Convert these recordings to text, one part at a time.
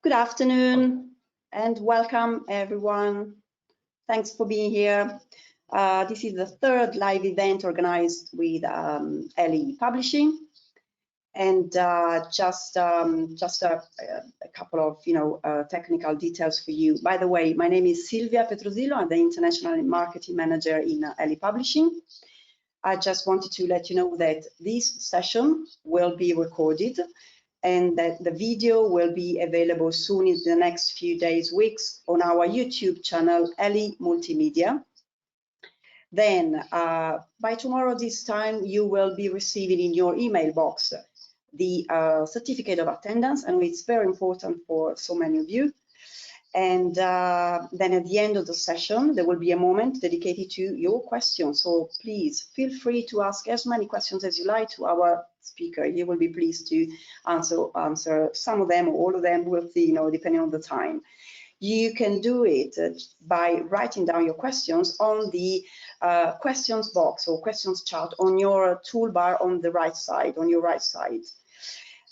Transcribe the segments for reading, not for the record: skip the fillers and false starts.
Good afternoon and welcome everyone. Thanks for being here. This is the third live event organized with LE Publishing, and just a couple of technical details for you. By the way, my name is Silvia Petrosillo. I'm the International Marketing Manager in LE Publishing. I just wanted to let you know that this session will be recorded and that the video will be available soon in the next few days, weeks on our YouTube channel, LE Multimedia. Then by tomorrow this time, you will be receiving in your email box the certificate of attendance, and it's very important for so many of you. And then at the end of the session, there will be a moment dedicated to your questions. So please feel free to ask as many questions as you like to our speaker. He will be pleased to answer some of them or all of them. We'll see, depending on the time. You can do it by writing down your questions on the questions box or questions chart on your toolbar on the right side, on your right side.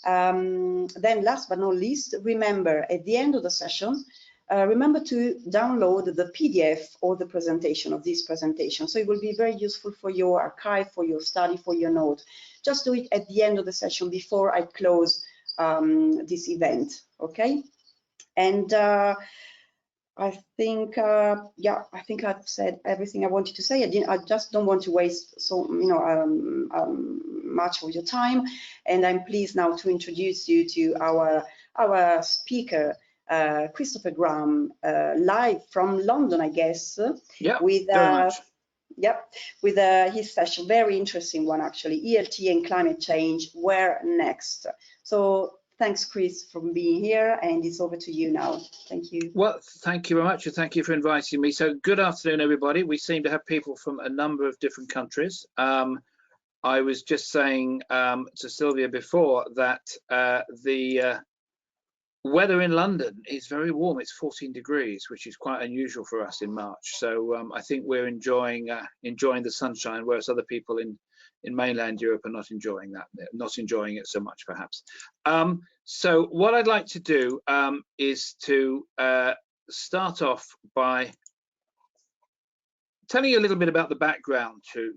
Then last but not least, remember at the end of the session, remember to download the PDF or the presentation of this presentation. So it will be very useful for your archive, for your study, for your note. Just do it at the end of the session before I close this event, okay? And I think, yeah, I think I've said everything I wanted to say. I just don't want to waste much of your time. And I'm pleased now to introduce you to our speaker, Christopher Graham, live from London, I guess. Yeah, with his session, very interesting one actually. ELT and climate change, where next? So thanks, Chris, for being here, and it's over to you now. Thank you. Well, thank you very much, and thank you for inviting me. So good afternoon, everybody. We seem to have people from a number of different countries. I was just saying to Sylvia before that the weather in London is very warm. It's 14 degrees, which is quite unusual for us in March. So I think we're enjoying the sunshine, whereas other people in mainland Europe are not enjoying it so much, perhaps. So what I'd like to do is to start off by telling you a little bit about the background to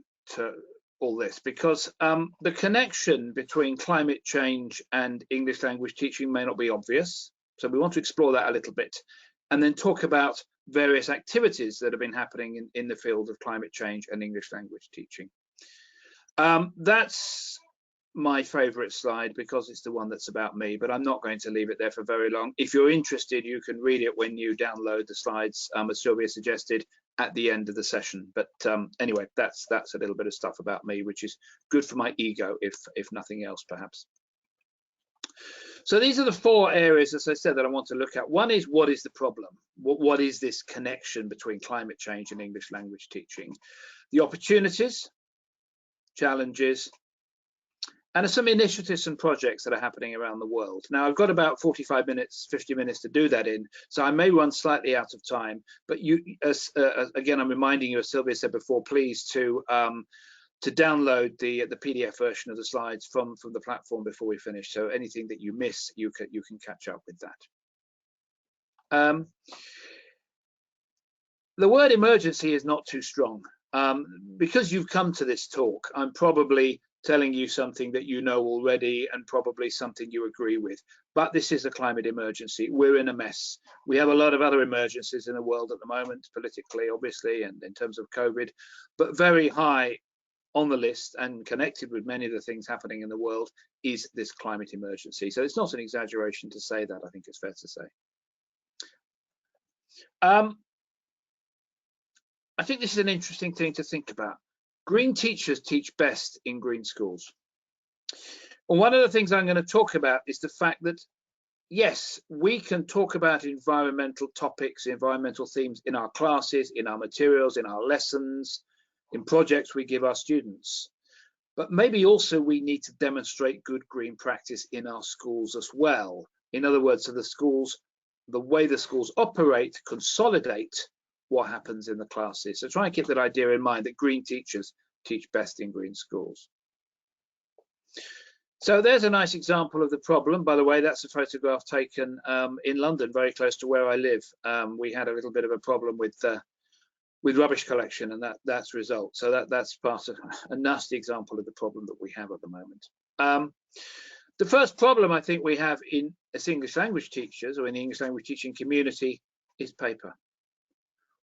all this, because the connection between climate change and English language teaching may not be obvious. So we want to explore that a little bit and then talk about various activities that have been happening in the field of climate change and English language teaching. That's my favorite slide because it's the one that's about me, but I'm not going to leave it there for very long. If you're interested, you can read it when you download the slides, as Sylvia suggested, at the end of the session. But anyway, that's a little bit of stuff about me, which is good for my ego, if nothing else, perhaps. So these are the four areas, as I said, that I want to look at. One is, what is the problem? What is this connection between climate change and English language teaching? The opportunities, challenges, and some initiatives and projects that are happening around the world. Now, I've got about 45 minutes, 50 minutes to do that in, so I may run slightly out of time, but you, again, I'm reminding you, as Sylvia said before, please to download the PDF version of the slides from the platform before we finish. So anything that you miss, you can catch up with that. The word emergency is not too strong. Because you've come to this talk, I'm probably telling you something that you know already and probably something you agree with, but this is a climate emergency. We're in a mess. We have a lot of other emergencies in the world at the moment, politically, obviously, and in terms of COVID, but very high on the list and connected with many of the things happening in the world is this climate emergency. So it's not an exaggeration to say that, I think it's fair to say. I think this is an interesting thing to think about. Green teachers teach best in green schools. And one of the things I'm going to talk about is the fact that, yes, we can talk about environmental topics, environmental themes in our classes, in our materials, in our lessons, in projects we give our students. But maybe also we need to demonstrate good green practice in our schools as well. In other words, so the way the schools operate, consolidate what happens in the classes. So try and keep that idea in mind, that green teachers teach best in green schools. So there's a nice example of the problem. By the way, that's a photograph taken in London, very close to where I live. We had a little bit of a problem with rubbish collection, and that's the result. So that's part of a nasty example of the problem that we have at the moment. The first problem I think we have as English language teachers or in the English language teaching community is paper.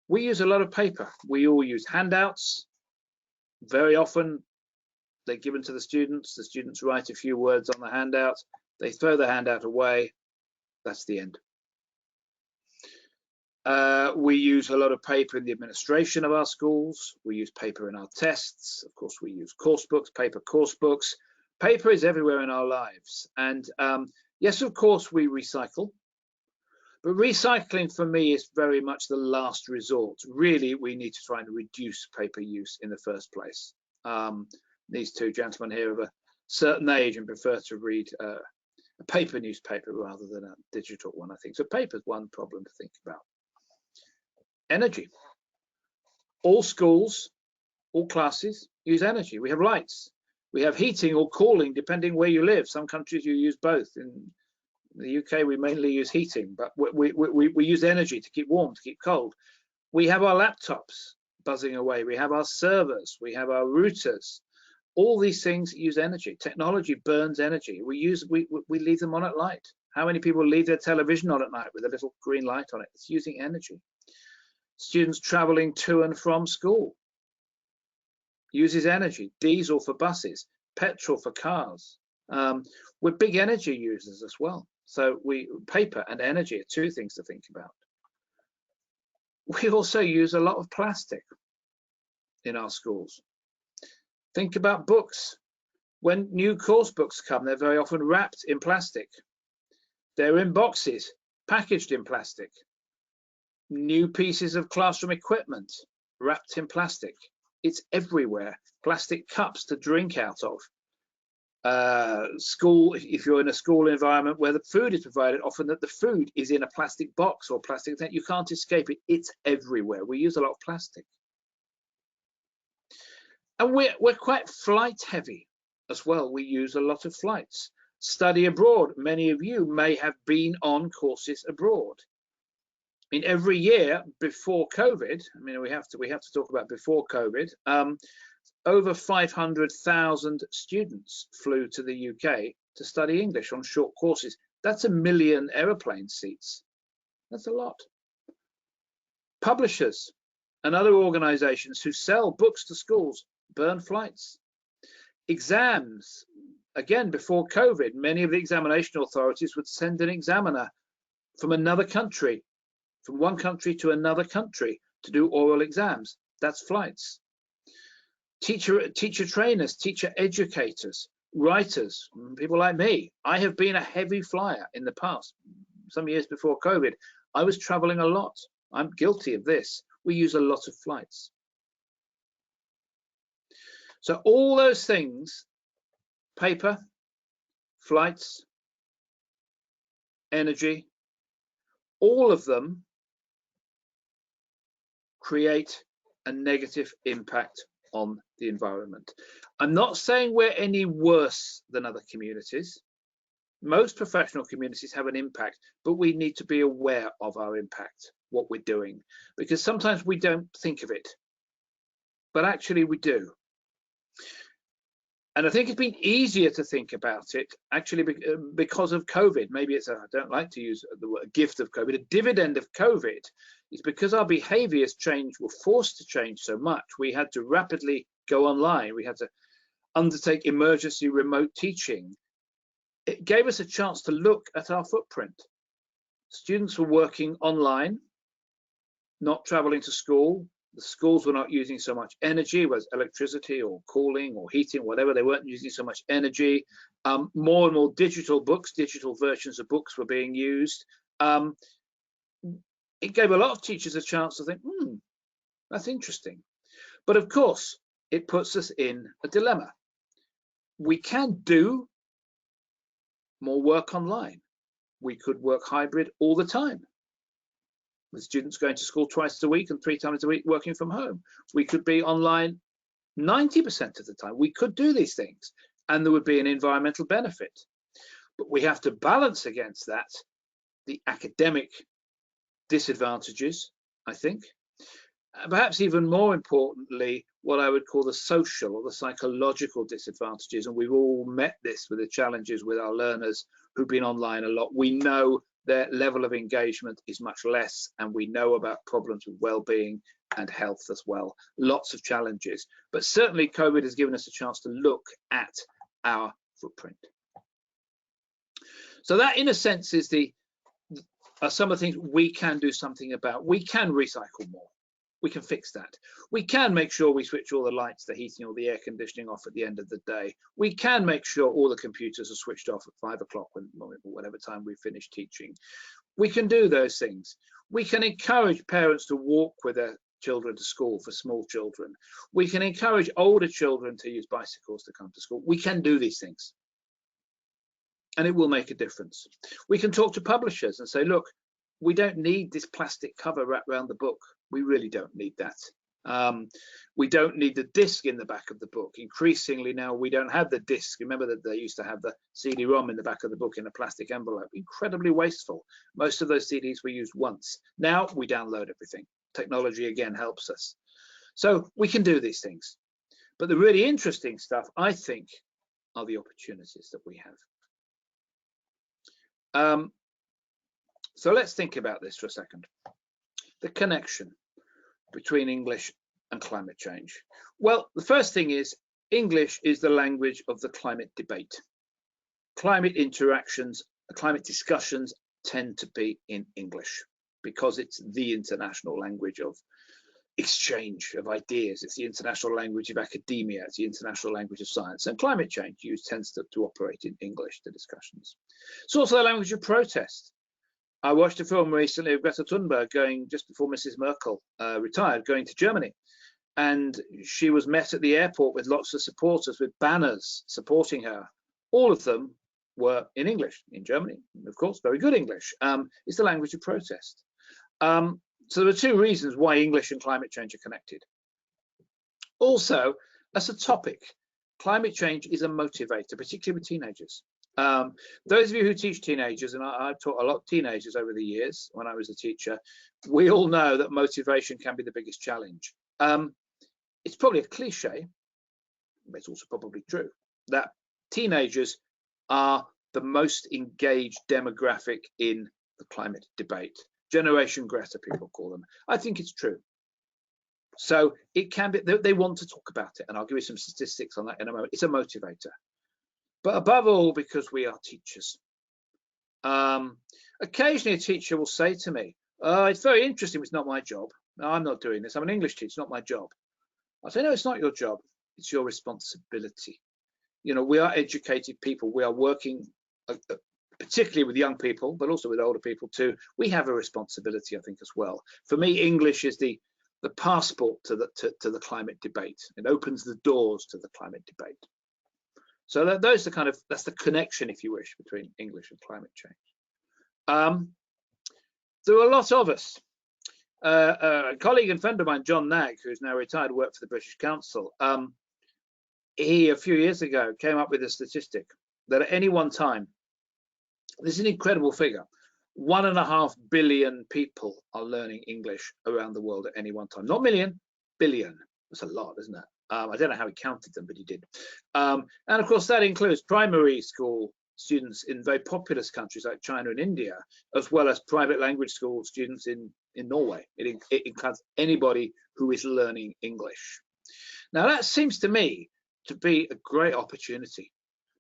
We use a lot of paper. We all use handouts. Very often they're given to the students write a few words on the handout, they throw the handout away, that's the end. We use a lot of paper in the administration of our schools, we use paper in our tests, of course we use course books, paper course books. Paper is everywhere in our lives, and yes, of course we recycle, but recycling for me is very much the last resort. Really, we need to try and reduce paper use in the first place. These two gentlemen here of a certain age and prefer to read a paper newspaper rather than a digital one, I think. So paper is one problem to think about. Energy. All schools, all classes use energy. We have lights. We have heating or cooling, depending where you live. Some countries you use both. In the UK, we mainly use heating, but we use energy to keep warm, to keep cold. We have our laptops buzzing away. We have our servers. We have our routers. All these things use energy. Technology burns energy. We leave them on at night. How many people leave their television on at night with a little green light on it? It's using energy. Students traveling to and from school uses energy. Diesel for buses, petrol for cars. We're big energy users as well. So paper and energy are two things to think about. We also use a lot of plastic in our schools. Think about books. When new course books come, they're very often wrapped in plastic. They're in boxes, packaged in plastic. New pieces of classroom equipment wrapped in plastic. It's everywhere. Plastic cups to drink out of. School, if you're in a school environment where the food is provided, often that the food is in a plastic box or plastic thing, you can't escape it. It's everywhere. We use a lot of plastic. And we're quite flight heavy as well. We use a lot of flights. Study abroad. Many of you may have been on courses abroad. I mean, every year before COVID, I mean, we have to talk about before COVID, over 500,000 students flew to the UK to study English on short courses. That's 1 million aeroplane seats. That's a lot. Publishers and other organizations who sell books to schools burn flights. Exams, again, before COVID, many of the examination authorities would send an examiner from another country, from one country to another country to do oral exams. That's flights. Teacher trainers, teacher educators, writers, people like me. I have been a heavy flyer in the past. Some years before COVID, I was traveling a lot. I'm guilty of this. We use a lot of flights. So all those things, paper, flights, energy, all of them create a negative impact on the environment. I'm not saying we're any worse than other communities. Most professional communities have an impact, but we need to be aware of our impact, what we're doing, because sometimes we don't think of it, but actually we do. And I think it's been easier to think about it actually because of COVID. Maybe it's I don't like to use the word gift of COVID, a dividend of COVID is because our behaviors changed, were forced to change so much. We had to rapidly go online. We had to undertake emergency remote teaching. It gave us a chance to look at our footprint. Students were working online, not traveling to school. The schools were not using so much energy, whether electricity or cooling or heating, whatever. They weren't using so much energy. More and more digital books, digital versions of books were being used. It gave a lot of teachers a chance to think, that's interesting. But of course, it puts us in a dilemma. We can do more work online. We could work hybrid all the time, with students going to school twice a week and 3 times a week working from home. We could be online 90% of the time. We could do these things. and there would be an environmental benefit. But we have to balance against that the academic disadvantages, I think. Perhaps even more importantly, what I would call the social or the psychological disadvantages. And we've all met this with the challenges with our learners who've been online a lot. We know their level of engagement is much less, and we know about problems with well-being and health as well. Lots of challenges, but certainly COVID has given us a chance to look at our footprint. So that, in a sense, is some of the things we can do something about. We can recycle more. We can fix that. We can make sure we switch all the lights, the heating, or the air conditioning off at the end of the day. We can make sure all the computers are switched off at 5 o'clock, whatever time we finish teaching. We can do those things. We can encourage parents to walk with their children to school for small children. We can encourage older children to use bicycles to come to school. We can do these things, and it will make a difference. We can talk to publishers and say, look, we don't need this plastic cover wrapped around the book. We really don't need that. We don't need the disc in the back of the book. Increasingly now, we don't have the disc. Remember that they used to have the CD-ROM in the back of the book in a plastic envelope. Incredibly wasteful. Most of those CDs were used once. Now we download everything. Technology again helps us. So we can do these things. But the really interesting stuff, I think, are the opportunities that we have. So let's think about this for a second. The connection between English and climate change. Well, the first thing is English is the language of the climate debate. Climate interactions, climate discussions tend to be in English because it's the international language of exchange of ideas. It's the international language of academia. It's the international language of science. And climate change tends to operate in English, the discussions. It's also the language of protest. I watched a film recently of Greta Thunberg going, just before Mrs. Merkel retired, going to Germany. And she was met at the airport with lots of supporters with banners supporting her. All of them were in English, in Germany, of course, very good English. It's the language of protest. So there are two reasons why English and climate change are connected. Also, as a topic, climate change is a motivator, particularly with teenagers. Those of you who teach teenagers, and I've taught a lot of teenagers over the years when I was a teacher, we all know that motivation can be the biggest challenge. It's probably a cliche, but it's also probably true, that teenagers are the most engaged demographic in the climate debate. Generation Greta, people call them. I think it's true. So it can be, they want to talk about it, and I'll give you some statistics on that in a moment. It's a motivator. But above all, because we are teachers. Occasionally a teacher will say to me, it's very interesting, but it's not my job. No, I'm not doing this. I'm an English teacher, it's not my job. I say, no, it's not your job. It's your responsibility. You know, we are educated people. We are working, particularly with young people, but also with older people too. We have a responsibility, I think, as well. For me, English is the passport to the climate debate. It opens the doors to the climate debate. So those are that's the connection, if you wish, between English and climate change. There are a lot of us. A colleague and friend of mine, John Nagg, who's now retired, worked for the British Council. He, a few years ago, came up with a statistic that at any one time, this is an incredible figure, 1.5 billion people are learning English around the world at any one time. Not million, billion. That's a lot, isn't it? I don't know how he counted them, but he did. And of course, that includes primary school students in very populous countries like China and India, as well as private language school students in Norway. It includes anybody who is learning English. Now, that seems to me to be a great opportunity,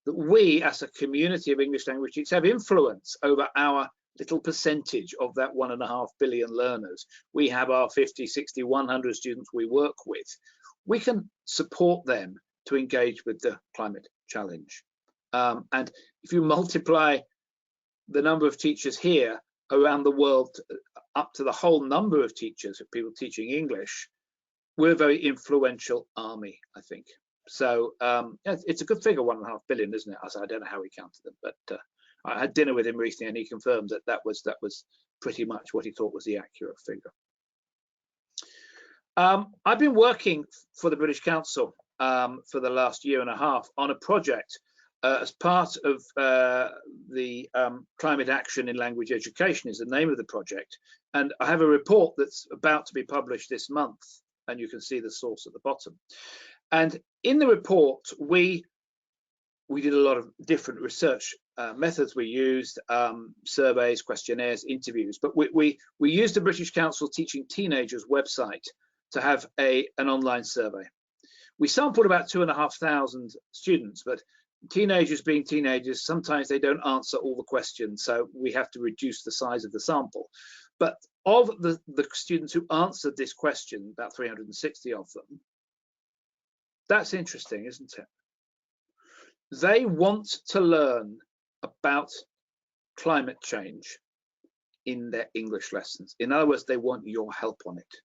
that we as a community of English language teachers have influence over our little percentage of that 1.5 billion learners. We have our 50, 60, 100 students we work with. We can support them to engage with the climate challenge. And if you multiply the number of teachers here around the world up to the whole number of teachers, of people teaching English, we're a very influential army, I think. So it's a good figure, 1.5 billion, isn't it? I don't know how he counted them, but I had dinner with him recently and he confirmed that was pretty much what he thought was the accurate figure. I've been working for the British Council for the last year and a half on a project as part of the Climate Action in Language Education is the name of the project. And I have a report that's about to be published this month, and you can see the source at the bottom. And in the report, we did a lot of different research methods. We used surveys, questionnaires, interviews, but we used the British Council Teaching Teenagers website to have an online survey. We sampled about 2,500 students, but teenagers being teenagers, sometimes they don't answer all the questions, so we have to reduce the size of the sample. But of the students who answered this question, about 360 of them, that's interesting, isn't it? They want to learn about climate change in their English lessons. In other words, they want your help on it.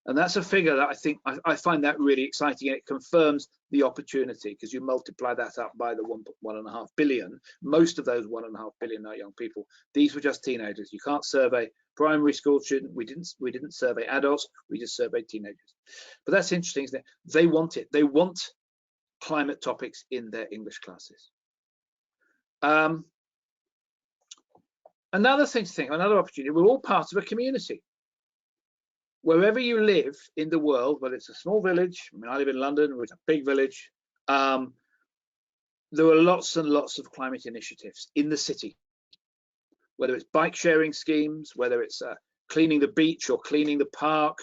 And that's a figure that I think I find that really exciting, and it confirms the opportunity, because you multiply that up by the 1.5 billion. Most of those 1.5 billion are young people. These were just teenagers. You can't survey primary school students. We didn't survey adults. We just surveyed teenagers. But that's interesting, isn't it? They want it. They want climate topics in their English classes. Another thing to think, another opportunity, we're all part of a community. Wherever you live in the world, whether it's a small village, I mean, I live in London, which is a big village, there are lots and lots of climate initiatives in the city, whether it's bike sharing schemes, whether it's cleaning the beach or cleaning the park,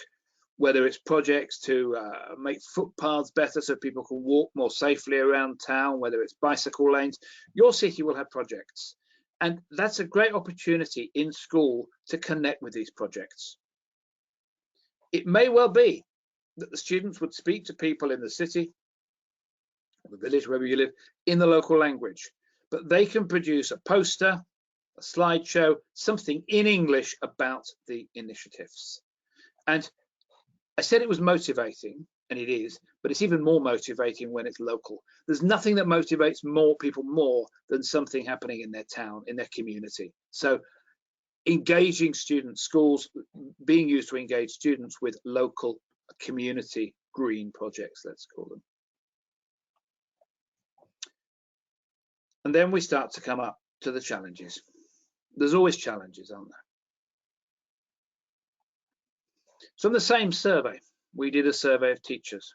whether it's projects to make footpaths better so people can walk more safely around town, whether it's bicycle lanes. Your city will have projects. And that's a great opportunity in school to connect with these projects. It may well be that the students would speak to people in the city, or the village, wherever you live, in the local language, but they can produce a poster, a slideshow, something in English about the initiatives. And I said it was motivating, and it is, but it's even more motivating when it's local. There's nothing that motivates people more than something happening in their town, in their community. So engaging students, schools being used to engage students with local community green projects, let's call them. And then we start to come up to the challenges. There's always challenges, aren't there? So in the same survey, we did a survey of teachers.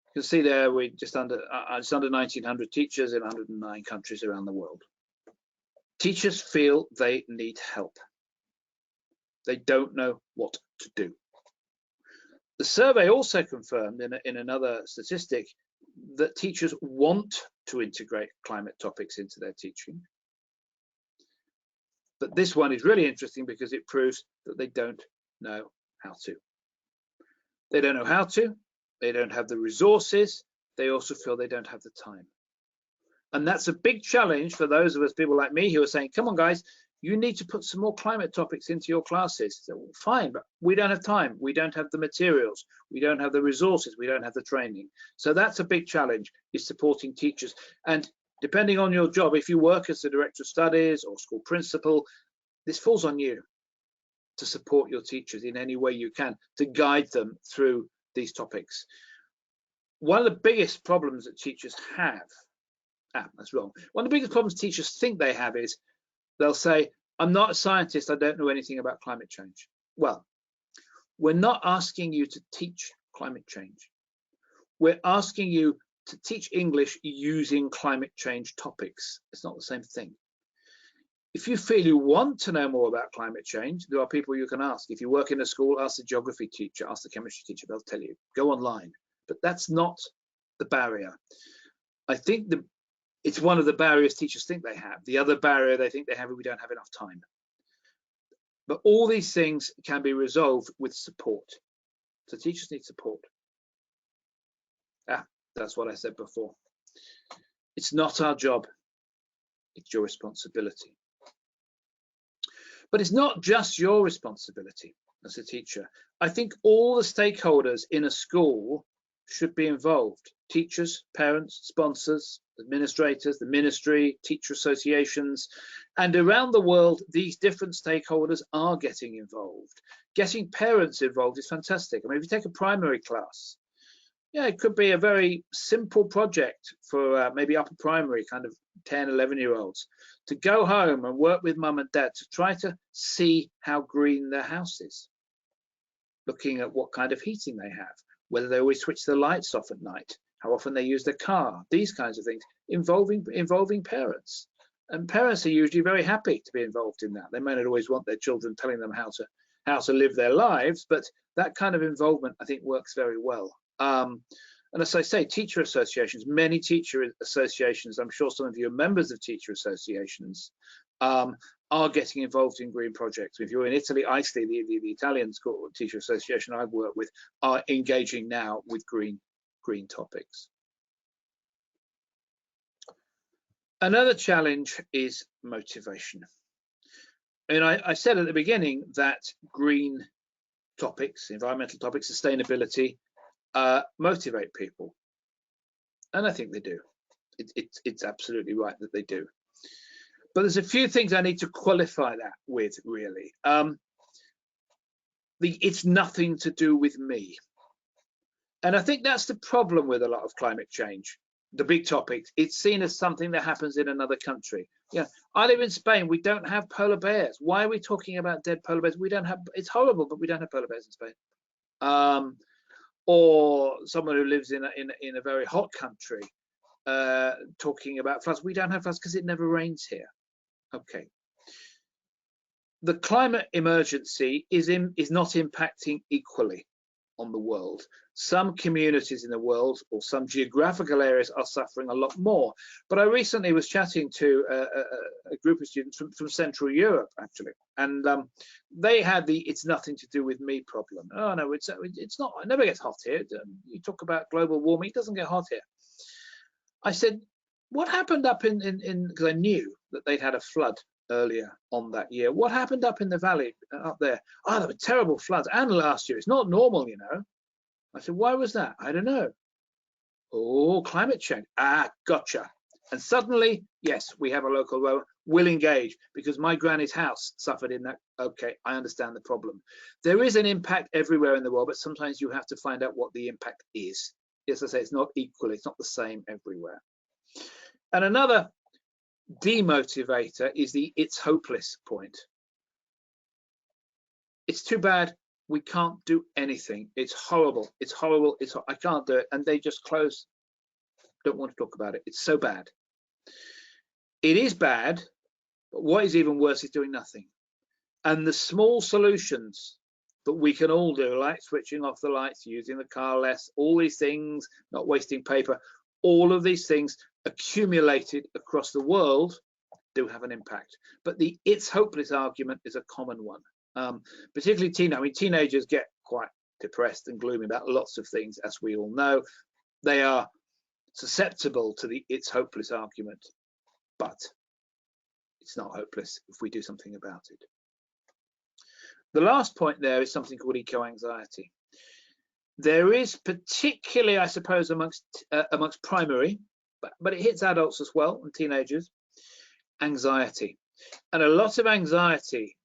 You can see there we just under 1,900 teachers in 109 countries around the world. Teachers feel they need help. They don't know what to do. The survey also confirmed in another statistic that teachers want to integrate climate topics into their teaching. But this one is really interesting because it proves that they don't know how to. They don't know how to, they don't have the resources, they also feel they don't have the time. And that's a big challenge for those of us, people like me, who are saying, come on guys, you need to put some more climate topics into your classes. So, well, fine, but we don't have time, we don't have the materials, we don't have the resources, we don't have the training. So that's a big challenge, is supporting teachers. And depending on your job, if you work as a director of studies or school principal, this falls on you to support your teachers in any way you can, to guide them through these topics. One of the biggest problems that teachers have, that's wrong. One of the biggest problems teachers think they have is they'll say, I'm not a scientist, I don't know anything about climate change. Well, we're not asking you to teach climate change. We're asking you to teach English using climate change topics. It's not the same thing. If you feel you want to know more about climate change, there are people you can ask. If you work in a school, ask the geography teacher, ask the chemistry teacher, they'll tell you. Go online. But that's not the barrier. I think it's one of the barriers teachers think they have. The other barrier they think they have is we don't have enough time. But all these things can be resolved with support. So teachers need support. That's what I said before. It's not our job, it's your responsibility. But it's not just your responsibility as a teacher. I think all the stakeholders in a school should be involved. Teachers, parents, sponsors, administrators, the ministry, teacher associations, and around the world, these different stakeholders are getting involved. Getting parents involved is fantastic. I mean, if you take a primary class, yeah, it could be a very simple project for maybe upper primary, kind of 10, 11-year-olds, to go home and work with mum and dad to try to see how green their house is, looking at what kind of heating they have, whether they always switch the lights off at night, how often they use their car, these kinds of things, involving parents. And parents are usually very happy to be involved in that. They may not always want their children telling them how to live their lives, but that kind of involvement, I think, works very well. And as I say, teacher associations, many teacher associations, I'm sure some of you are members of teacher associations, are getting involved in green projects. If you're in Italy, ISLE, the Italian school teacher association I've worked with, are engaging now with green topics. Another challenge is motivation. And I said at the beginning that green topics, environmental topics, sustainability, motivate people. And I think they do. It's absolutely right that they do. But there's a few things I need to qualify that with, really. It's nothing to do with me. And I think that's the problem with a lot of climate change. The big topics, it's seen as something that happens in another country. Yeah, I live in Spain. We don't have polar bears. Why are we talking about dead polar bears? We don't have. It's horrible, but we don't have polar bears in Spain. Or someone who lives in a very hot country talking about floods. We don't have floods because it never rains here. Okay. The climate emergency is not impacting equally on the world. Some communities in the world or some geographical areas are suffering a lot more. But I recently was chatting to a group of students from Central Europe, actually, and they had the "it's nothing to do with me" problem. Oh no, it's not. It never gets hot here. You talk about global warming, it doesn't get hot here. I said, what happened up in because I knew that they'd had a flood earlier on that year. What happened up in the valley up there? Oh, there were terrible floods, and last year. It's not normal, you know. I said, why was that? I don't know. Oh, climate change. Ah, gotcha. And suddenly, yes, we have a local row. We'll engage because my granny's house suffered in that. Okay, I understand the problem. There is an impact everywhere in the world, but sometimes you have to find out what the impact is. As I say, it's not equal. It's not the same everywhere. And another demotivator is the "it's hopeless" point. It's too bad. We can't do anything. It's horrible. It's horrible. I can't do it. And they just close. Don't want to talk about it. It's so bad. It is bad, but what is even worse is doing nothing. And the small solutions that we can all do, like switching off the lights, using the car less, all these things, not wasting paper, all of these things accumulated across the world do have an impact. But the "it's hopeless" argument is a common one. Particularly teenagers get quite depressed and gloomy about lots of things, as we all know. They are susceptible to the "it's hopeless" argument, but it's not hopeless if we do something about it. The last point there is something called eco-anxiety. There is particularly, I suppose, amongst primary, but it hits adults as well and teenagers, anxiety. And a lot of anxiety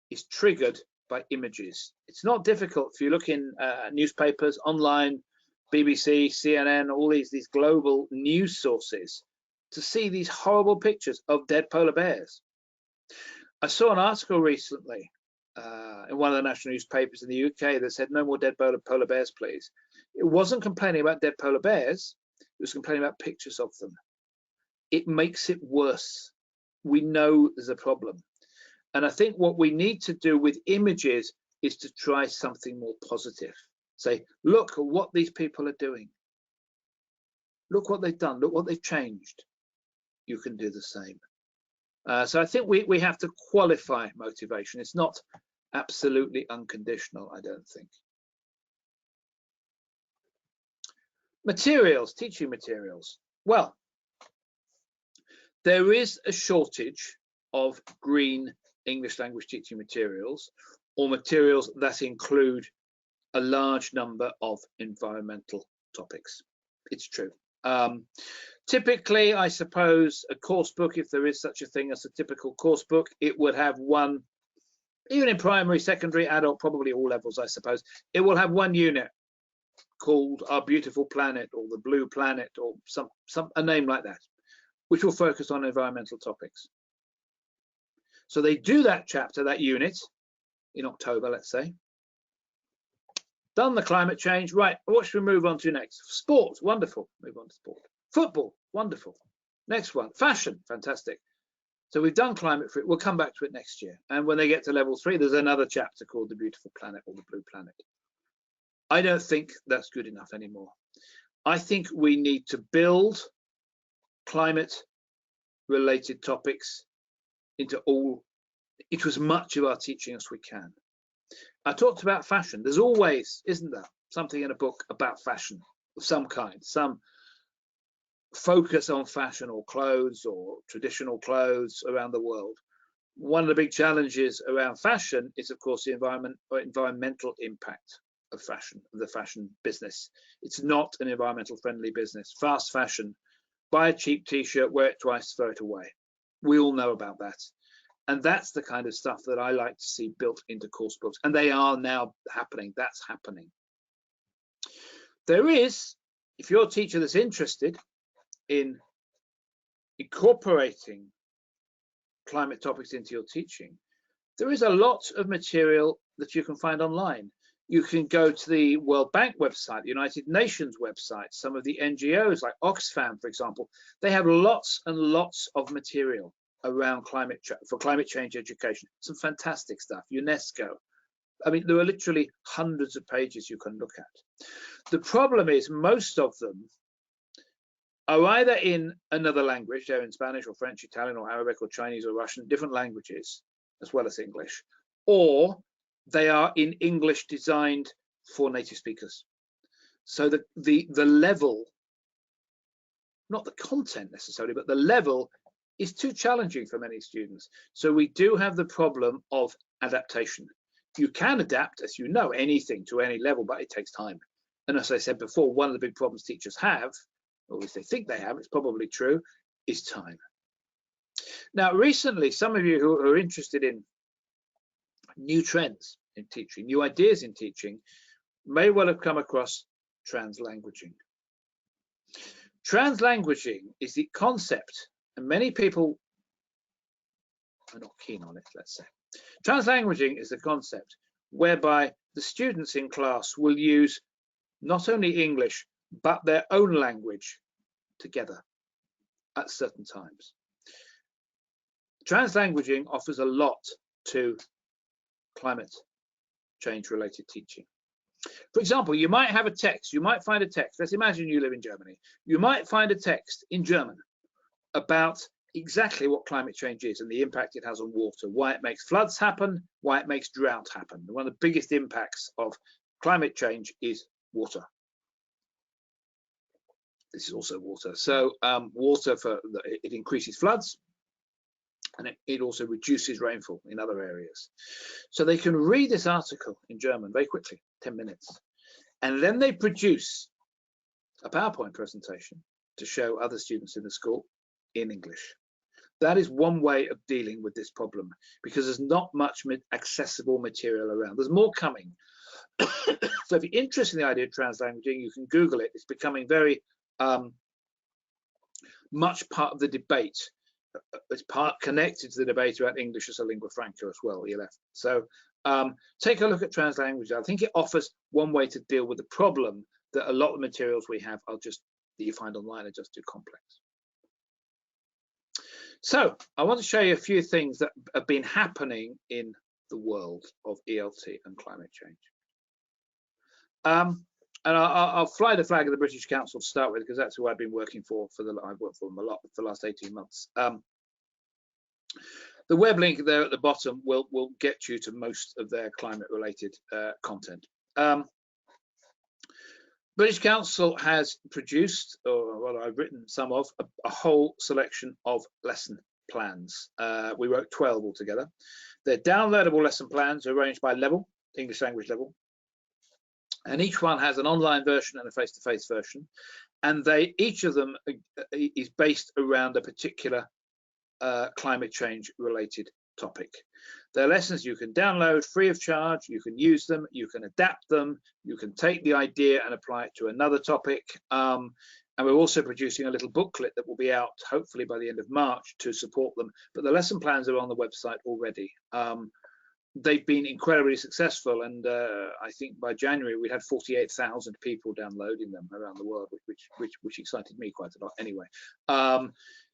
is triggered by images. It's not difficult if you look in newspapers, online, BBC, CNN, all these global news sources, to see these horrible pictures of dead polar bears. I saw an article recently in one of the national newspapers in the UK that said no more dead polar bears, please. It wasn't complaining about dead polar bears, it was complaining about pictures of them. It makes it worse. We know there's a problem. And I think what we need to do with images is to try something more positive. Say, look at what these people are doing. Look what they've done. Look what they've changed. You can do the same. So I think we have to qualify motivation. It's not absolutely unconditional, I don't think. Materials, teaching materials. Well, there is a shortage of green English language teaching materials, or materials that include a large number of environmental topics. It's true. Typically, I suppose a course book, if there is such a thing as a typical course book, it would have one, even in primary, secondary, adult, probably all levels, I suppose, it will have one unit called Our Beautiful Planet or the Blue Planet or a name like that, which will focus on environmental topics. So they do that chapter, that unit, in October, let's say. Done the climate change, right, what should we move on to next? Sport, wonderful, move on to sport. Football, wonderful. Next one, fashion, fantastic. So we've done climate for it, we'll come back to it next year. And when they get to level 3, there's another chapter called The Beautiful Planet or the Blue Planet. I don't think that's good enough anymore. I think we need to build climate related topics into as much of our teaching as we can. I talked about fashion. There's always, isn't there, something in a book about fashion of some kind, some focus on fashion or clothes or traditional clothes around the world. One of the big challenges around fashion is, of course, the environmental impact of fashion, of the fashion business. It's not an environmental friendly business. Fast fashion, buy a cheap t-shirt, wear it twice, throw it away. We all know about that. And that's the kind of stuff that I like to see built into course books. And they are now happening. That's happening. There is, if you're a teacher that's interested in incorporating climate topics into your teaching, there is a lot of material that you can find online. You can go to the World Bank website, the United Nations website, some of the NGOs like Oxfam, for example. They have lots and lots of material around climate change education. Some fantastic stuff. UNESCO. I mean, there are literally hundreds of pages you can look at. The problem is most of them are either in another language, they're in Spanish or French, Italian or Arabic or Chinese or Russian, different languages, as well as English, or they are in English designed for native speakers. So the level, not the content necessarily, but the level is too challenging for many students. So we do have the problem of adaptation. You can adapt, as you know, anything to any level, but it takes time. And as I said before, one of the big problems teachers have, or at least they think they have, it's probably true, is time. Now, recently, some of you who are interested in new trends in teaching, new ideas in teaching, may well have come across translanguaging. Translanguaging is the concept, and many people are not keen on it, let's say. Translanguaging is the concept whereby the students in class will use not only English, but their own language together at certain times. Translanguaging offers a lot to climate change related teaching. For example, you might have a text, you might find a text, let's imagine you live in Germany, you might find a text in German about exactly what climate change is and the impact it has on water, why it makes floods happen, why it makes drought happen. One of the biggest impacts of climate change is water. This is also water. So water, it increases floods, and it also reduces rainfall in other areas. So they can read this article in German very quickly, 10 minutes, and then they produce a PowerPoint presentation to show other students in the school in English. That is one way of dealing with this problem, because there's not much accessible material around. There's more coming. So if you're interested in the idea of translanguaging, you can Google it. It's becoming very much part of the debate. It's part connected to the debate about English as a lingua franca as well, ELF. So take a look at translanguage. I think it offers one way to deal with the problem that a lot of materials we have are just, that you find online, are just too complex. So I want to show you a few things that have been happening in the world of ELT and climate change. And I'll fly the flag of the British Council to start with, because that's who I've been working for. I've worked for them a lot for the last 18 months. The web link there at the bottom will get you to most of their climate-related content. British Council has produced, or what I've written some of, a whole selection of lesson plans. We wrote 12 altogether. They're downloadable lesson plans arranged by level, English language level. And each one has an online version and a face-to-face version. and each of them is based around a particular climate change related topic. They're lessons you can download free of charge, you can use them, you can adapt them, you can take the idea and apply it to another topic. And we're also producing a little booklet that will be out hopefully by the end of March to support them. But the lesson plans are on the website already. They've been incredibly successful, and I think by January we had 48,000 people downloading them around the world, which excited me quite a lot anyway.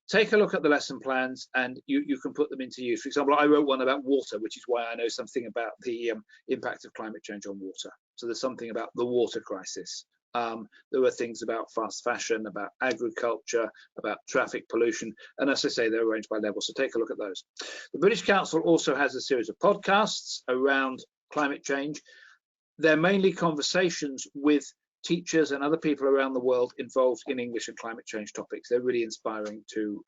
Take a look at the lesson plans and you can put them into use. For example, I wrote one about water, which is why I know something about the impact of climate change on water. So there's something about the water crisis. There were things about fast fashion, about agriculture, about traffic pollution, and as I say, they're arranged by level, so take a look at those. The British Council also has a series of podcasts around climate change. They're mainly conversations with teachers and other people around the world involved in English and climate change topics. They're really inspiring to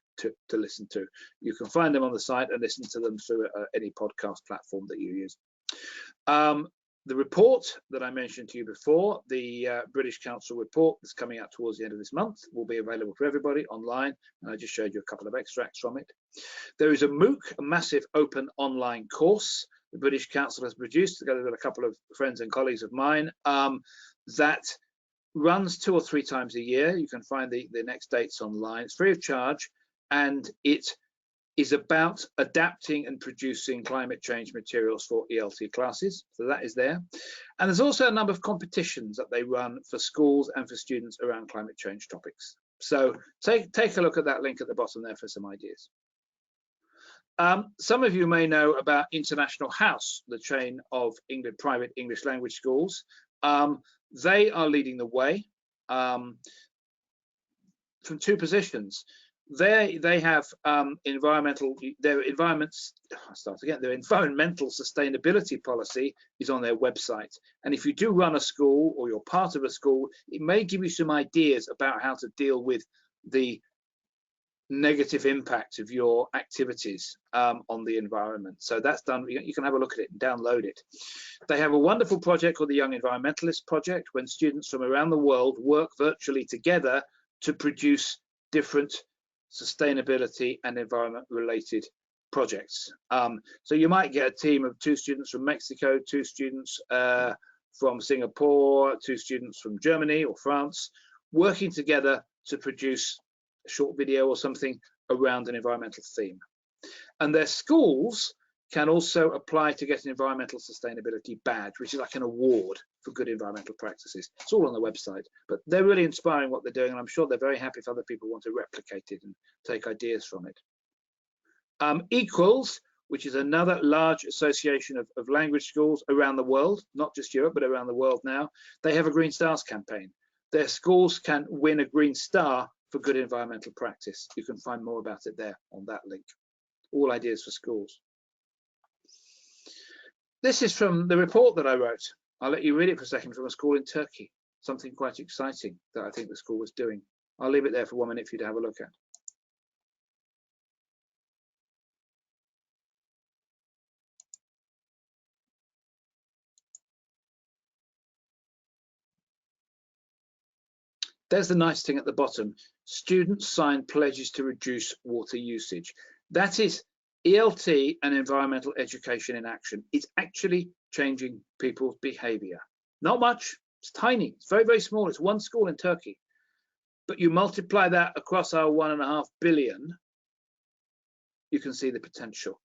listen to. You can find them on the site and listen to them through any podcast platform that you use. The report that I mentioned to you before, the British Council report that's coming out towards the end of this month, will be available for everybody online, and I just showed you a couple of extracts from it. There is a MOOC, a massive open online course the British Council has produced together with a couple of friends and colleagues of mine, that runs 2 or 3 times a year. You can find the next dates online. It's free of charge, and it is about adapting and producing climate change materials for ELT classes. So that is there. And there's also a number of competitions that they run for schools and for students around climate change topics. So take a look at that link at the bottom there for some ideas. Some of you may know about International House, the chain of private English language schools. They are leading the way from 2 positions. They have their environmental sustainability policy is on their website. And if you do run a school or you're part of a school, it may give you some ideas about how to deal with the negative impact of your activities on the environment. So that's done. You can have a look at it and download it. They have a wonderful project called the Young Environmentalist Project, when students from around the world work virtually together to produce different sustainability and environment related projects. So you might get a team of 2 students from Mexico, 2 students from Singapore, 2 students from Germany or France, working together to produce a short video or something around an environmental theme. And their schools can also apply to get an environmental sustainability badge, which is like an award for good environmental practices. It's all on the website, but they're really inspiring what they're doing, and I'm sure they're very happy if other people want to replicate it and take ideas from it. Equals, which is another large association of language schools around the world, not just Europe, but around the world now, they have a Green Stars campaign. Their schools can win a Green Star for good environmental practice. You can find more about it there on that link. All ideas for schools. This is from the report that I wrote. I'll let you read it for a second, from a school in Turkey. Something quite exciting that I think the school was doing. I'll leave it there for 1 minute for you to have a look at. There's the nice thing at the bottom. Students sign pledges to reduce water usage. That is ELT and environmental education in action. It's actually changing people's behavior. Not much, it's tiny, it's very, very small. It's 1 school in Turkey. But you multiply that across our 1.5 billion, you can see the potential.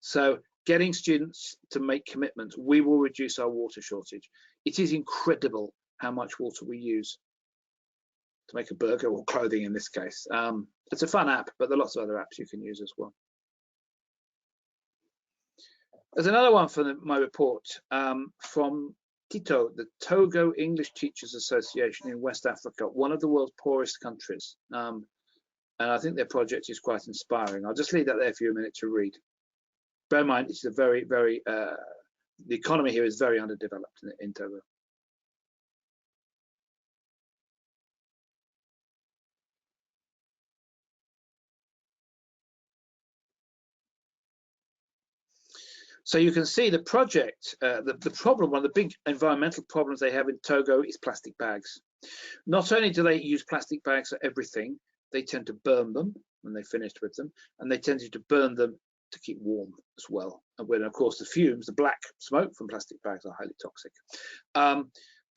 So getting students to make commitments, we will reduce our water shortage. It is incredible how much water we use to make a burger, or clothing in this case. It's a fun app, but there are lots of other apps you can use as well. There's another one for my report from TITO, the Togo English Teachers Association in West Africa, one of the world's poorest countries. And I think their project is quite inspiring. I'll just leave that there for you a minute to read. Bear in mind, it's a very, very, the economy here is very underdeveloped in Togo. So you can see the project, the problem, one of the big environmental problems they have in Togo is plastic bags. Not only do they use plastic bags for everything, they tend to burn them when they're finished with them, and they tend to burn them to keep warm as well. And when, of course, the fumes, the black smoke from plastic bags are highly toxic.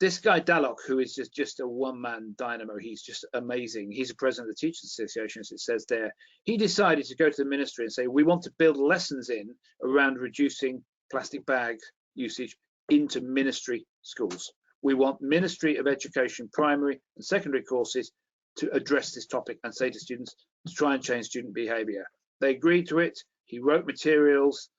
This guy Dalok, who is just a one-man dynamo, he's just amazing. He's the president of the Teachers Association, as it says there. He decided to go to the ministry and say, we want to build lessons in around reducing plastic bag usage into ministry schools. We want Ministry of Education primary and secondary courses to address this topic and say to students to try and change student behaviour. They agreed to it. He wrote materials.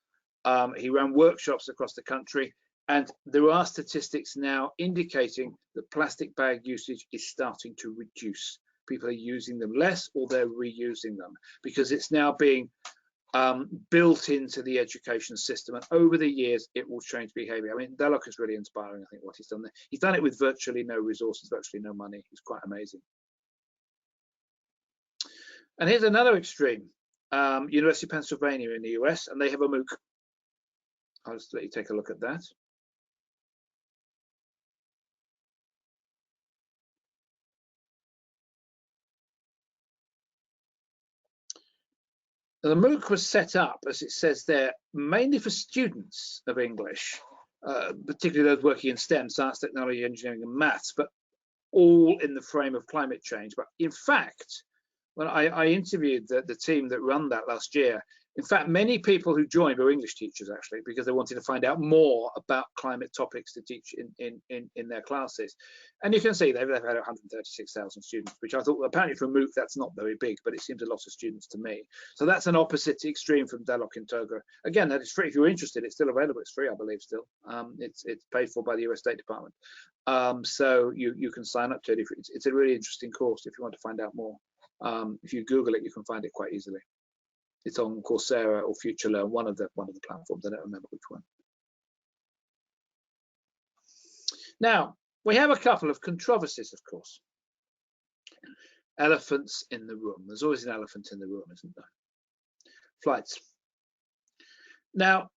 He ran workshops across the country. And there are statistics now indicating that plastic bag usage is starting to reduce. People are using them less, or they're reusing them, because it's now being built into the education system. And over the years, it will change behavior. I mean, Dalok is really inspiring, I think, what he's done there. He's done it with virtually no resources, virtually no money. He's quite amazing. And here's another extreme. University of Pennsylvania in the US, and they have a MOOC. I'll just let you take a look at that. The MOOC was set up, as it says there, mainly for students of English, particularly those working in STEM, science, technology, engineering, and maths, but all in the frame of climate change. But in fact, when I interviewed the team that run that last year, in fact, many people who joined were English teachers, actually, because they wanted to find out more about climate topics to teach in their classes. And you can see they've had 136,000 students, which I thought, well, apparently for a MOOC, that's not very big, but it seems a lot of students to me. So that's an opposite extreme from Dalok in Togo. Again, that is free. If you're interested, it's still available. It's free, I believe, still. It's paid for by the US State Department. So you can sign up to it. It's a really interesting course if you want to find out more. If you Google it, you can find it quite easily. It's on Coursera or FutureLearn, one of the platforms. I don't remember which one. Now, we have a couple of controversies, of course. Elephants in the room. There's always an elephant in the room, isn't there? Flights. Now,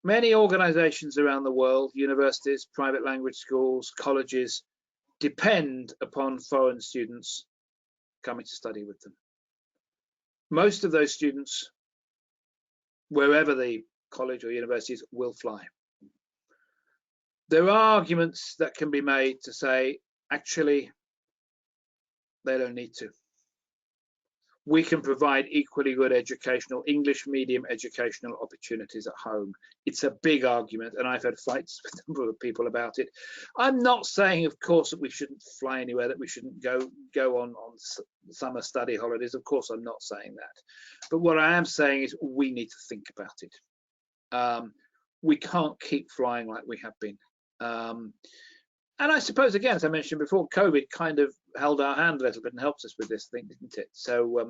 many organizations around the world, universities, private language schools, colleges, depend upon foreign students coming to study with them. Most of those students, wherever the college or universities, will fly. There are arguments that can be made to say, actually, they don't need to. We can provide equally good educational, English medium educational opportunities at home. It's a big argument, and I've had fights with a number of people about it. I'm not saying, of course, that we shouldn't fly anywhere, that we shouldn't go on summer study holidays. Of course, I'm not saying that. But what I am saying is we need to think about it. We can't keep flying like we have been. And I suppose, again, as I mentioned before, COVID kind of held our hand a little bit and helped us with this thing, didn't it? So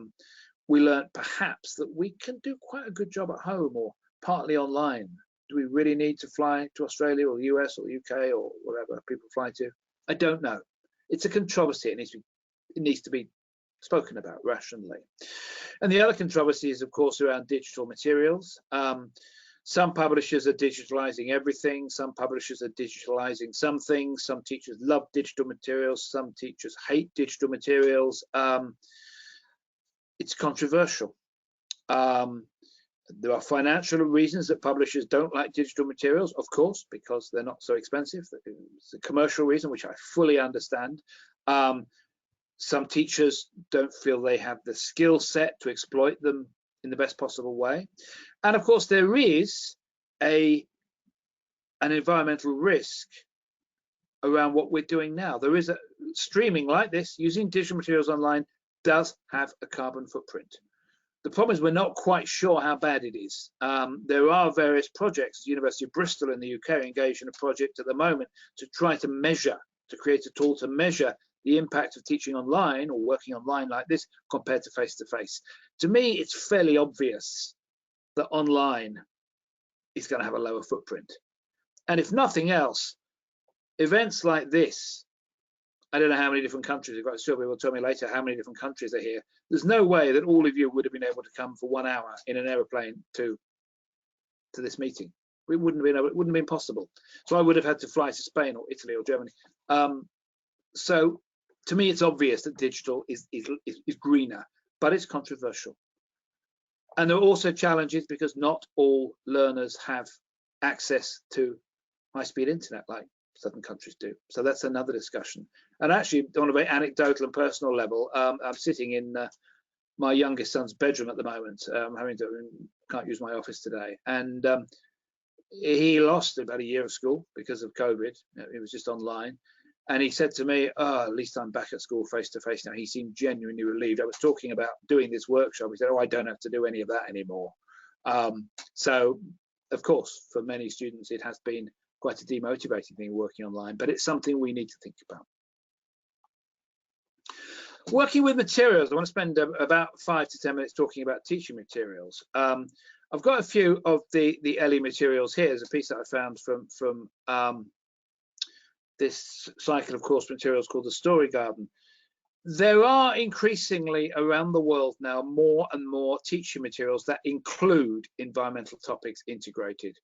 we learned perhaps that we can do quite a good job at home or partly online. Do we really need to fly to Australia or the US or the UK or wherever people fly to? I don't know. It's a controversy. It needs to be spoken about rationally. And the other controversy is, of course, around digital materials. Some publishers are digitalizing everything. Some publishers are digitalizing some things. Some teachers love digital materials. Some teachers hate digital materials. It's controversial. There are financial reasons that publishers don't like digital materials, of course, because they're not so expensive. It's a commercial reason, which I fully understand. Some teachers don't feel they have the skill set to exploit them in the best possible way. And of course, there is an environmental risk around what we're doing now. There is streaming like this, using digital materials online, does have a carbon footprint. The problem is we're not quite sure how bad it is. There are various projects. The University of Bristol in the UK engaged in a project at the moment to try to measure, to create a tool to measure the impact of teaching online or working online like this compared to face-to-face. To me, it's fairly obvious that online is going to have a lower footprint. And if nothing else, events like this, I don't know how many different countries, Sylvia will tell me later how many different countries are here. There's no way that all of you would have been able to come for 1 hour in an aeroplane to to this meeting. It wouldn't have been possible. So I would have had to fly to Spain or Italy or Germany. So to me, it's obvious that digital is greener, but it's controversial. And there are also challenges because not all learners have access to high-speed internet like southern countries do. So that's another discussion. And actually, on a very anecdotal and personal level, I'm sitting in my youngest son's bedroom at the moment, can't use my office today. And he lost about a year of school because of COVID. It was just online. And he said to me, oh, at least I'm back at school face to face now. He seemed genuinely relieved. I was talking about doing this workshop. He said, oh, I don't have to do any of that anymore. So, of course, for many students, it has been quite a demotivating thing working online, but it's something we need to think about. Working with materials, I want to spend about 5 to 10 minutes talking about teaching materials. I've got a few of the LE materials here. There's a piece that I found from this cycle of course materials called the Story Garden. There are increasingly around the world now more and more teaching materials that include environmental topics integrated.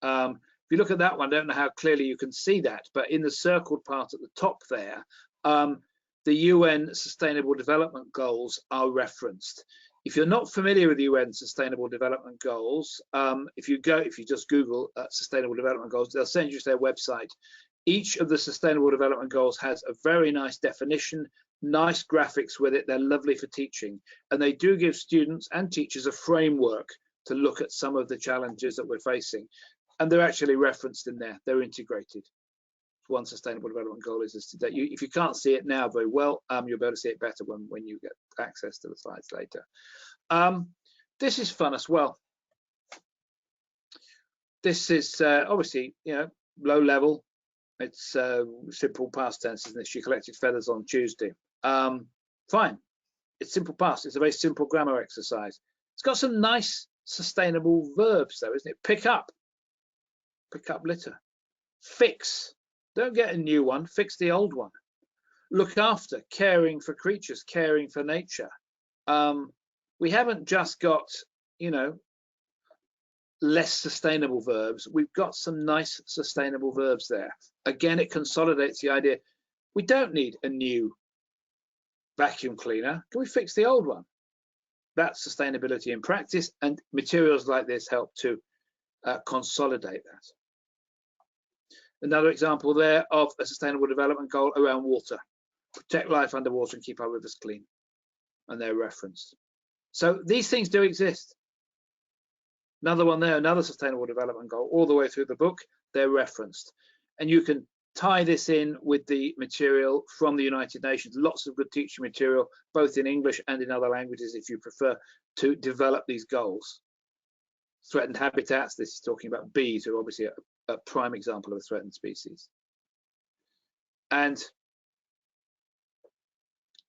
If you look at that one, I don't know how clearly you can see that, but in the circled part at the top there, the UN Sustainable Development Goals are referenced. If you're not familiar with the UN Sustainable Development Goals, if you just Google Sustainable Development Goals, they'll send you to their website. Each of the Sustainable Development Goals has a very nice definition, nice graphics with it. They're lovely for teaching, and they do give students and teachers a framework to look at some of the challenges that we're facing, and they're actually referenced in there. They're integrated. One Sustainable Development Goal is listed there. If you can't see it now very well, you'll be able to see it better when you get access to the slides later. This is fun as well. This is obviously, low level. It's simple past tense, isn't it? She collected feathers on Tuesday. Fine. It's simple past. It's a very simple grammar exercise. It's got some nice sustainable verbs though, isn't it? Pick up litter. Fix. Don't get a new one, fix the old one. Look after, caring for creatures, caring for nature. We haven't just got, less sustainable verbs. We've got some nice sustainable verbs there. Again, it consolidates the idea. We don't need a new vacuum cleaner. Can we fix the old one? That's sustainability in practice, and materials like this help to consolidate that. Another example there of a sustainable development goal around water. Protect life underwater and keep our rivers clean. And they're referenced. So these things do exist. Another one there, another sustainable development goal, all the way through the book, they're referenced. And you can tie this in with the material from the United Nations. Lots of good teaching material, both in English and in other languages, if you prefer, to develop these goals. Threatened habitats, this is talking about bees, who are obviously a prime example of a threatened species. And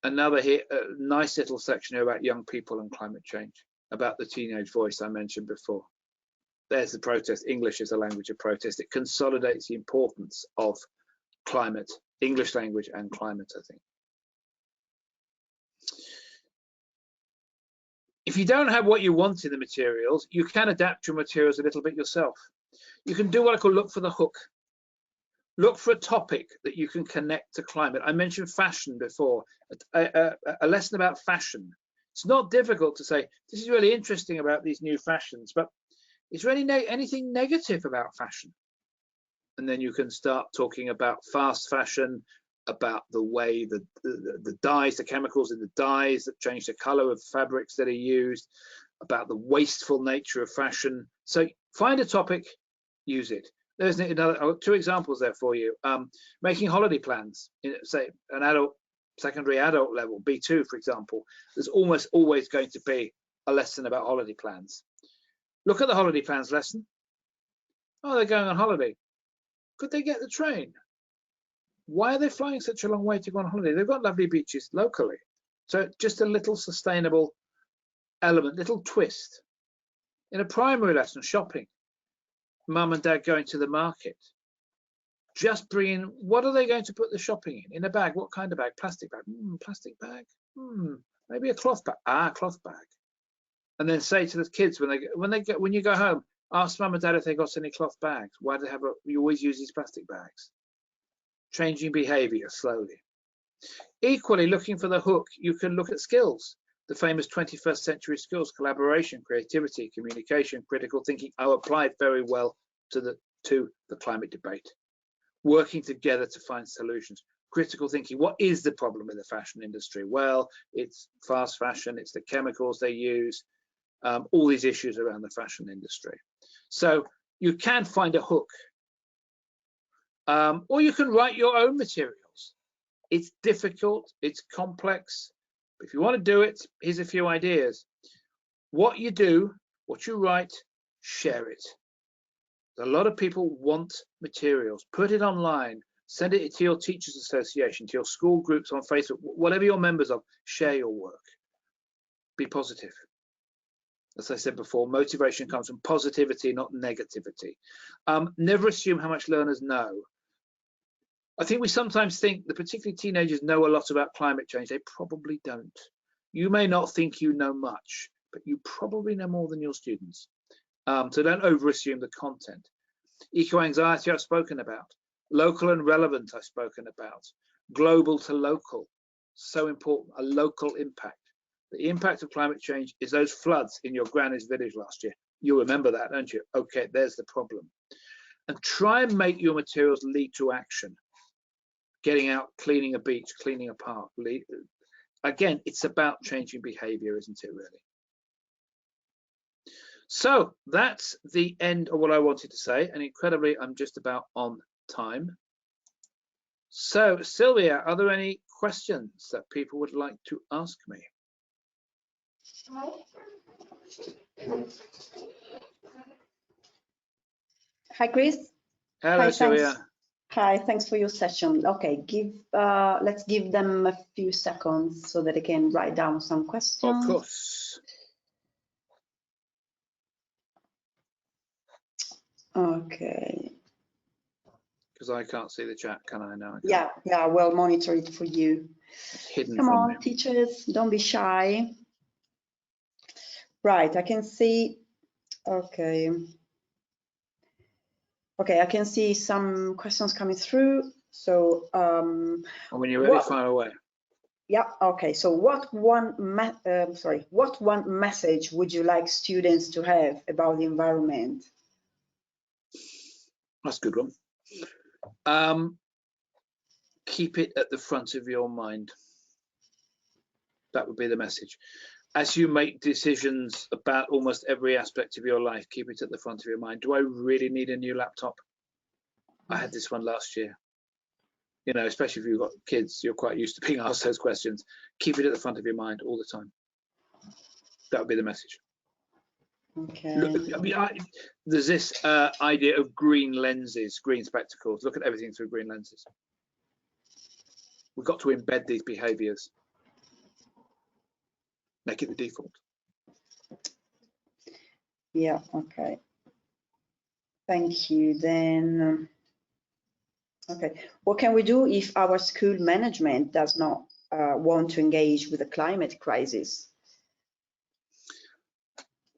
another here, a nice little section here about young people and climate change, about the teenage voice I mentioned before. There's the protest. English is a language of protest. It consolidates the importance of climate, English language and climate, I think. If you don't have what you want in the materials, you can adapt your materials a little bit yourself. You can do what I call look for the hook. Look for a topic that you can connect to climate. I mentioned fashion before, a lesson about fashion. It's not difficult to say, this is really interesting about these new fashions, but is there anything negative about fashion? And then you can start talking about fast fashion, about the way the dyes, the chemicals in the dyes that change the color of fabrics that are used, about the wasteful nature of fashion. So find a topic, use it. There's another 2 examples there for you. Making holiday plans, say an adult, secondary adult level, B2 for example, there's almost always going to be a lesson about holiday plans. Look at the holiday plans lesson. Oh, they're going on holiday. Could they get the train? Why are they flying such a long way to go on holiday? They've got lovely beaches locally. So just a little sustainable element, little twist. In a primary lesson, shopping. Mum and dad going to the market. Just bring in, what are they going to put the shopping in? In a bag, what kind of bag? Plastic bag. Plastic bag. Maybe a cloth bag. Cloth bag. And then say to the kids when you go home, Ask mum and dad if they got any cloth bags. Why do they have you always use these plastic bags? Changing behavior slowly. Equally, looking for the hook, you can look at skills. The famous 21st century skills, collaboration, creativity, communication, critical thinking, are applied very well to the climate debate. Working together to find solutions. Critical thinking, what is the problem in the fashion industry? Well, it's fast fashion, it's the chemicals they use, all these issues around the fashion industry. So you can find a hook, or you can write your own materials. It's difficult, it's complex, but if you want to do it, here's a few ideas. What you do, what you write, share it. A lot of people want materials. Put it online, send it to your teachers association, to your school groups on Facebook, whatever you're members of. Share your work. Be positive. As I said before, motivation comes from positivity, not negativity. Never assume how much learners know. I think we sometimes think that particularly teenagers know a lot about climate change. They probably don't. You may not think you know much, but you probably know more than your students. So don't overassume the content. Eco-anxiety I've spoken about. Local and relevant I've spoken about. Global to local. So important, a local impact. The impact of climate change is those floods in your granny's village last year. You remember that, don't you? Okay, there's the problem. And try and make your materials lead to action. Getting out, cleaning a beach, cleaning a park. Again, it's about changing behavior, isn't it, really? So that's the end of what I wanted to say, and incredibly, I'm just about on time. So, Sylvia, are there any questions that people would like to ask me? Hi, Chris. Hello, Hi, Sylvia. thanks. Hi, thanks for your session. Okay, let's give them a few seconds so that they can write down some questions. Of course. Okay. Because I can't see the chat, can I now? Yeah, we'll monitor it for you. It's hidden Come from on, me. teachers, don't be shy. Right, I can see, okay. Okay, I can see some questions coming through. So, when you're ready, fire away. Yeah, okay. So what one message would you like students to have about the environment? That's a good one. Keep it at the front of your mind. That would be the message. As you make decisions about almost every aspect of your life, keep it at the front of your mind. Do I really need a new laptop? I had this one last year. You know, especially if you've got kids, you're quite used to being asked those questions. Keep it at the front of your mind all the time. That would be the message. Okay. Look, I mean, there's this idea of green lenses, green spectacles. Look at everything through green lenses. We've got to embed these behaviors. Make it the default. Yeah, okay. Thank you. Then, okay. What can we do if our school management does not want to engage with the climate crisis?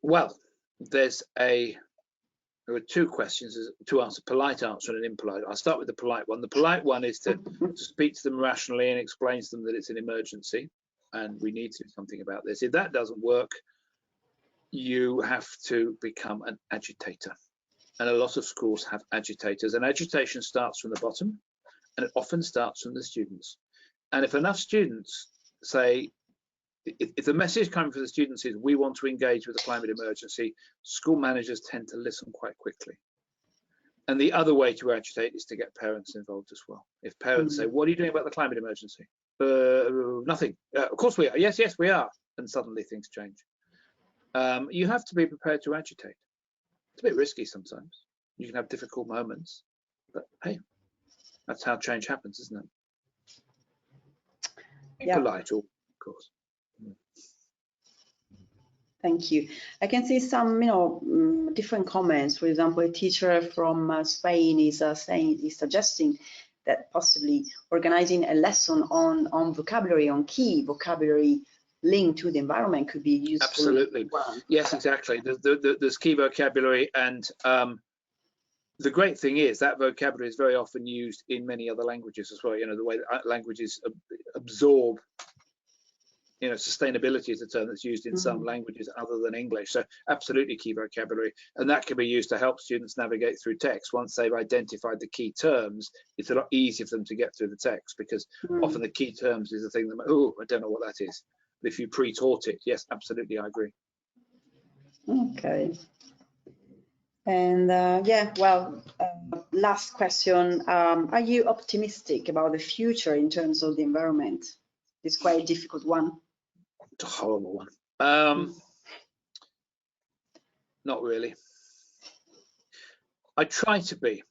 Well, there are two questions to answer, polite answer and an impolite. I'll start with the polite one. The polite one is to speak to them rationally and explain to them that it's an emergency and we need to do something about this. If that doesn't work, you have to become an agitator. And a lot of schools have agitators, and agitation starts from the bottom and it often starts from the students. And if enough students say, if the message coming from the students is we want to engage with the climate emergency, school managers tend to listen quite quickly. And the other way to agitate is to get parents involved as well. If parents say, what are you doing about the climate emergency? Nothing. Of course we are. Yes, we are. And suddenly things change. You have to be prepared to agitate. It's a bit risky sometimes. You can have difficult moments, but hey, that's how change happens, isn't it? Yeah. Polite, of course. Thank you. I can see some, different comments. For example, a teacher from Spain is suggesting that possibly organizing a lesson on vocabulary, on key vocabulary linked to the environment could be useful. Absolutely. Yes, exactly. There's key vocabulary, and the great thing is that vocabulary is very often used in many other languages as well. You know, the way that languages absorb, you know, sustainability is a term that's used in some languages other than English. So absolutely key vocabulary, and that can be used to help students navigate through text. Once they've identified the key terms, it's a lot easier for them to get through the text, because often the key terms is the thing that, oh, I don't know what that is. But if you pre-taught it, yes, absolutely, I agree. Okay. And yeah, well, last question. Are you optimistic about the future in terms of the environment? It's quite a difficult one. It's a horrible one. Not really. I try to be,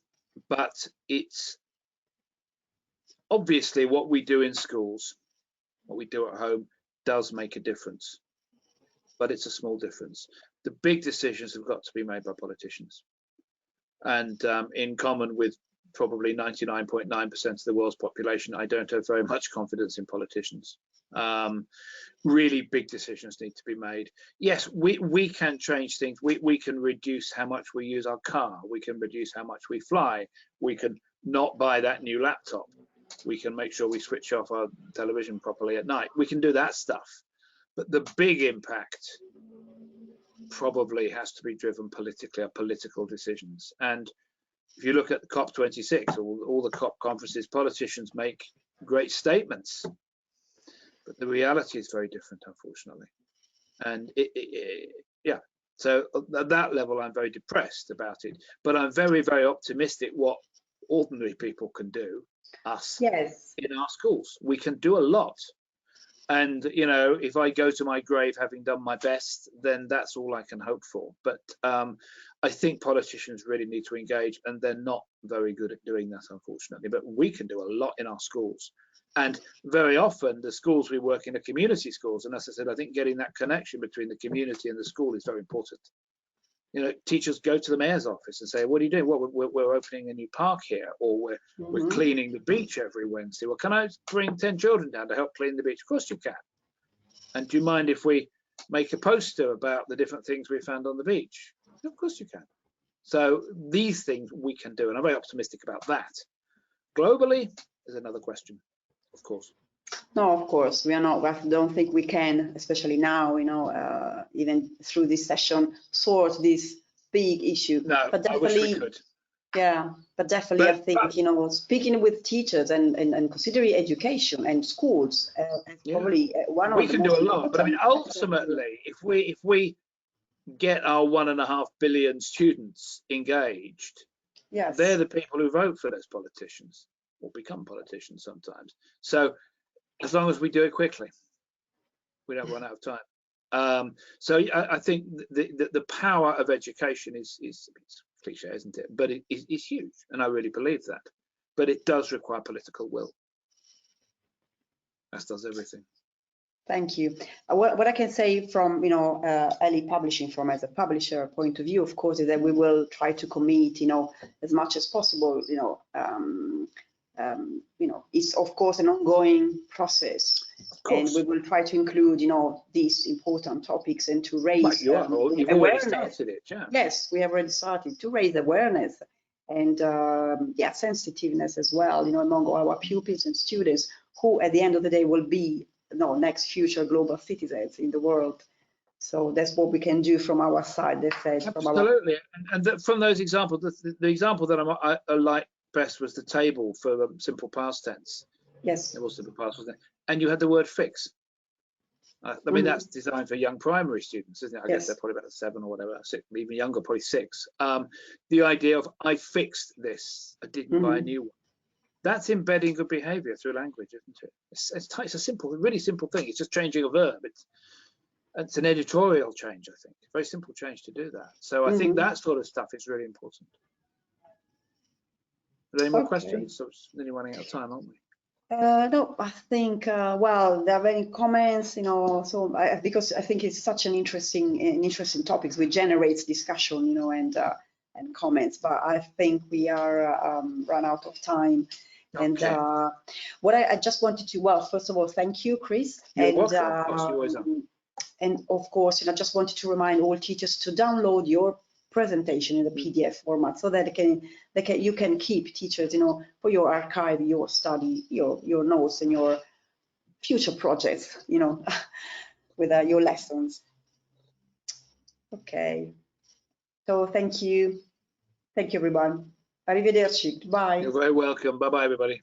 but it's obviously what we do in schools, what we do at home, does make a difference, but it's a small difference. The big decisions have got to be made by politicians, and in common with probably 99.9% of the world's population, I don't have very much confidence in politicians. Really big decisions need to be made. Yes, we can change things. We can reduce how much we use our car. We can reduce how much we fly. We can not buy that new laptop. We can make sure we switch off our television properly at night. We can do that stuff. But the big impact probably has to be driven politically, or political decisions. And if you look at the COP26, all the COP conferences, politicians make great statements, but the reality is very different, unfortunately. And yeah, so at that level, I'm very depressed about it. But I'm very, very optimistic what ordinary people can do, us, in our schools. We can do a lot. And, you know, if I go to my grave having done my best, then that's all I can hope for. But I think politicians really need to engage, and they're not very good at doing that, unfortunately. But we can do a lot in our schools. And very often the schools we work in are community schools. And as I said, I think getting that connection between the community and the school is very important. You know, teachers go to the mayor's office and say, what are you doing? Well, we're opening a new park here, or we're cleaning the beach every Wednesday. Well, can I bring 10 children down to help clean the beach? Of course you can. And do you mind if we make a poster about the different things we found on the beach? Of course you can. So these things we can do, and I'm very optimistic about that. Globally is another question, of course. No, of course, we are not. I don't think we can, especially now, you know, even through this session, sort this big issue. No, but definitely, I wish we could. Yeah, but definitely, I think, you know, speaking with teachers and considering education and schools, probably one of the most important. We can do a lot, but I mean, ultimately, if we get our 1.5 billion students engaged, they're the people who vote for those politicians, or become politicians sometimes. So as long as we do it quickly, we don't run out of time. So I think the power of education is cliche, isn't it? But it's huge, and I really believe that. But it does require political will, as does everything. Thank you. What I can say from, you know, LE Publishing, from as a publisher point of view, of course, is that we will try to commit, you know, as much as possible, you know, it's of course an ongoing process, and we will try to include, you know, these important topics and to raise awareness. Yes, we have already started to raise awareness and sensitiveness as well, you know, among our pupils and students, who at the end of the day will be, you know, next future global citizens in the world. So that's what we can do from our side. They said, absolutely, from those examples, the example that I like best was the table for the simple past tense. Yes. It was simple past, wasn't it? And you had the word fix. I mean, that's designed for young primary students, isn't it? I guess they're probably about 7 or whatever, 6, even younger, probably 6. The idea of, I fixed this, I didn't buy a new one. That's embedding good behavior through language, isn't it? It's a simple, really simple thing. It's just changing a verb. It's an editorial change, I think. Very simple change to do that. So I think that sort of stuff is really important. Are there any more questions? So it's nearly running out of time, aren't we? No, I think, well, there are many comments, you know, so because I think it's such an interesting topic, which generates discussion, you know, and comments, but I think we are run out of time. And Okay. what I just wanted to, well, first of all, thank you, Chris. You're welcome. Of course, you always are. And of course, I just wanted to remind all teachers to download your presentation in the PDF format so that you can keep, teachers, for your archive, your study, your notes and your future projects, with your lessons. Okay. So thank you. Thank you, everyone. Arrivederci. Bye. You're very welcome. Bye-bye, everybody.